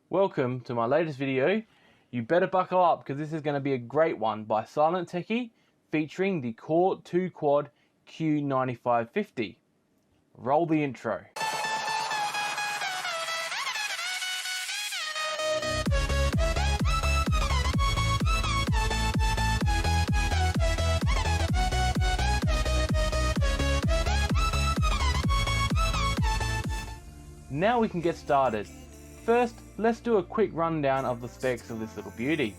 Welcome to my latest video. You better buckle up because this is going to be a great one by Silent Techie featuring the Core2Quad Q9550. Roll the intro. Now we can get started. First, let's do a quick rundown of the specs of this little beauty.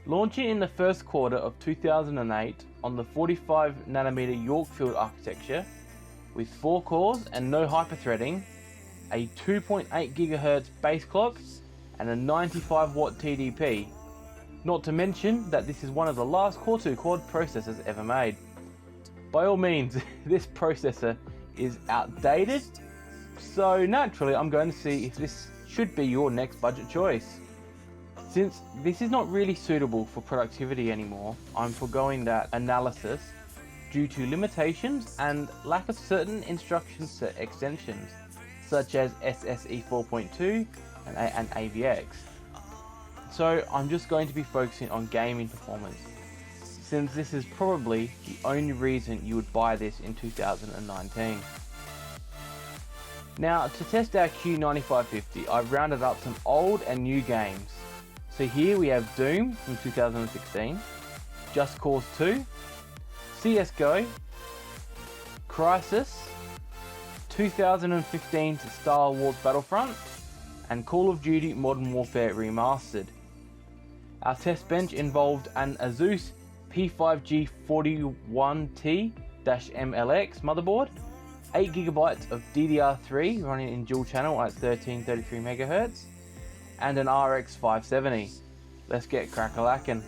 Launching in the first quarter of 2008 on the 45nm Yorkfield architecture with 4 cores and no hyperthreading, a 2.8 GHz base clock and a 95W TDP. Not to mention that this is one of the last Core2Quad processors ever made. By all means, this processor is outdated, so naturally I'm going to see if this should be your next budget choice. Since this is not really suitable for productivity anymore, I'm foregoing that analysis due to limitations and lack of certain instruction set extensions such as SSE 4.2 and AVX. So I'm just going to be focusing on gaming performance, since this is probably the only reason you would buy this in 2019. Now, to test our Q9550, I've rounded up some old and new games. So here we have Doom from 2016, Just Cause 2, CSGO, Crysis, 2015 Star Wars Battlefront, and Call of Duty Modern Warfare Remastered. Our test bench involved an Asus P5G41T-MLX motherboard, 8GB of DDR3 running in dual channel at 1333 MHz, and an RX 570. Let's get crack-a-lackin'.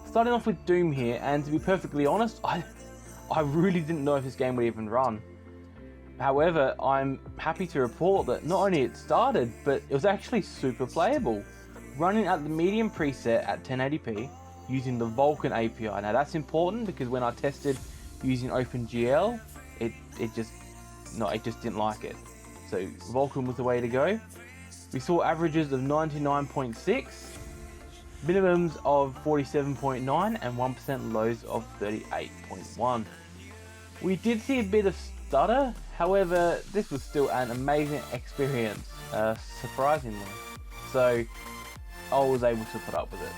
Starting off with Doom here, and to be perfectly honest, I really didn't know if this game would even run. However, I'm happy to report that not only it started, but it was actually super playable. Running at the medium preset at 1080p using the Vulkan API. Now that's important because when I tested using OpenGL, it just didn't like it. So Vulkan was the way to go. We saw averages of 99.6, minimums of 47.9 and 1% lows of 38.1. We did see a bit of stutter, however this was still an amazing experience, surprisingly. So I was able to put up with it.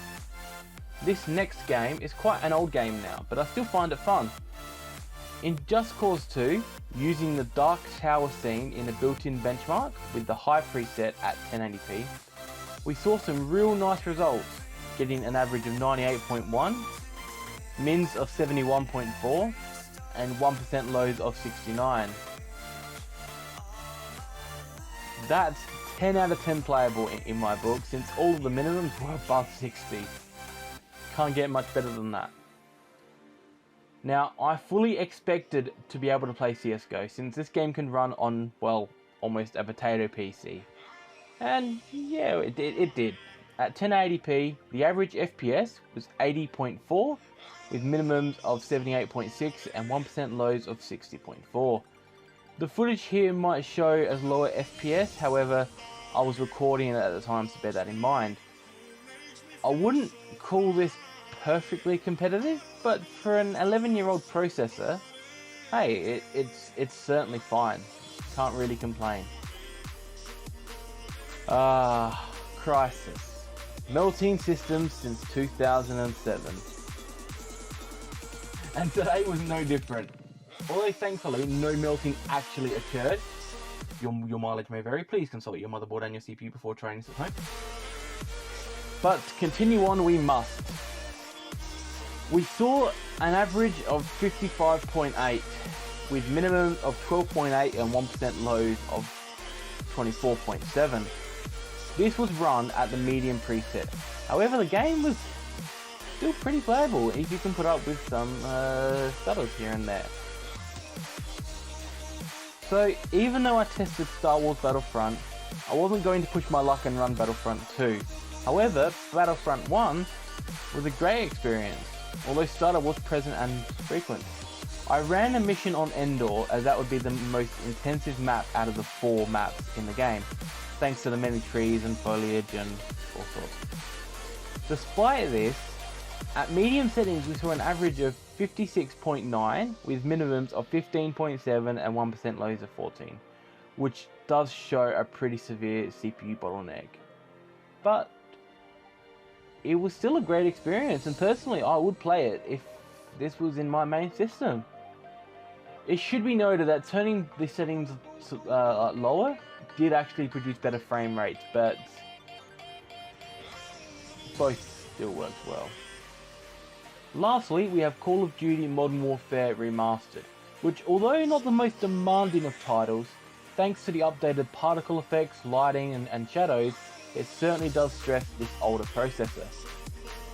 This next game is quite an old game now, but I still find it fun. In Just Cause 2, using the Dark Tower scene in a built-in benchmark with the high preset at 1080p, we saw some real nice results, getting an average of 98.1, mins of 71.4, and 1% lows of 69. That's 10 out of 10 playable in my book, since all of the minimums were above 60. Can't get much better than that. Now, I fully expected to be able to play CSGO, since this game can run on, well, almost a potato PC. And yeah, it did. At 1080p, the average FPS was 80.4, with minimums of 78.6 and 1% lows of 60.4. The footage here might show as lower FPS, however, I was recording it at the time, so bear that in mind. I wouldn't call this perfectly competitive, but for an 11-year-old processor, hey, it's certainly fine. Can't really complain. Crysis. Melting systems since 2007. And today was no different. Although thankfully no melting actually occurred. Your mileage may vary. Please consult your motherboard and your CPU before trying this at home. But continue on we must. We saw an average of 55.8 with minimum of 12.8 and 1% lows of 24.7. This was run at the medium preset. However, the game was still pretty playable if you can put up with some stutters here and there. So even though I tested Star Wars Battlefront, I wasn't going to push my luck and run Battlefront 2. However, Battlefront 1 was a great experience, although stutter was present and frequent. I ran a mission on Endor as that would be the most intensive map out of the 4 maps in the game. thanks to the many trees and foliage and all sorts. Despite this, at medium settings we saw an average of 56.9 with minimums of 15.7 and 1% lows of 14, which does show a pretty severe CPU bottleneck. But it was still a great experience, and personally I would play it if this was in my main system. It should be noted that turning the settings lower did actually produce better frame rates, but both still works well. Lastly, we have Call of Duty Modern Warfare Remastered, which, although not the most demanding of titles, thanks to the updated particle effects, lighting and shadows, it certainly does stress this older processor.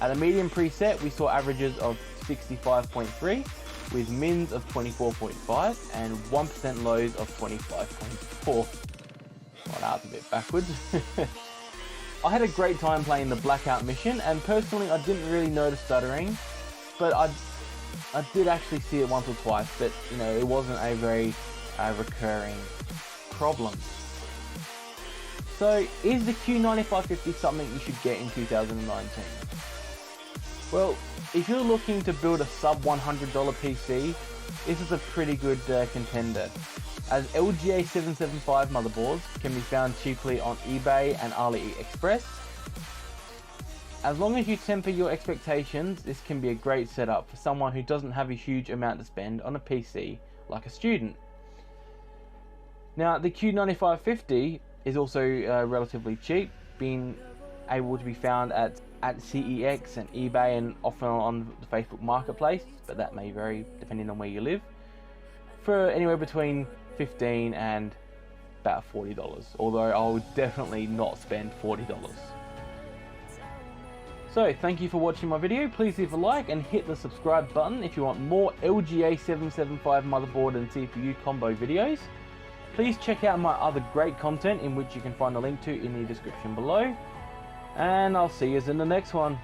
At a medium preset, we saw averages of 65.3, with mins of 24.5 and 1% lows of 25.4. Well, that's a bit backwards. I had a great time playing the Blackout mission, and personally I didn't really notice stuttering, but I did actually see it once or twice, but you know, it wasn't a very recurring problem. So is the Q9550 something you should get in 2019? Well, if you're looking to build a sub $100 PC, this is a pretty good contender, as LGA 775 motherboards can be found cheaply on eBay and AliExpress. As long as you temper your expectations, this can be a great setup for someone who doesn't have a huge amount to spend on a PC, like a student. Now, the Q9550 is also relatively cheap, being able to be found at CEX and eBay and often on the Facebook Marketplace, but that may vary depending on where you live, for anywhere between $15 and about $40, although I would definitely not spend $40. So thank you for watching my video. Please leave a like and hit the subscribe button if you want more LGA 775 motherboard and CPU combo videos. Please check out my other great content, in which you can find a link to in the description below. And I'll see you in the next one.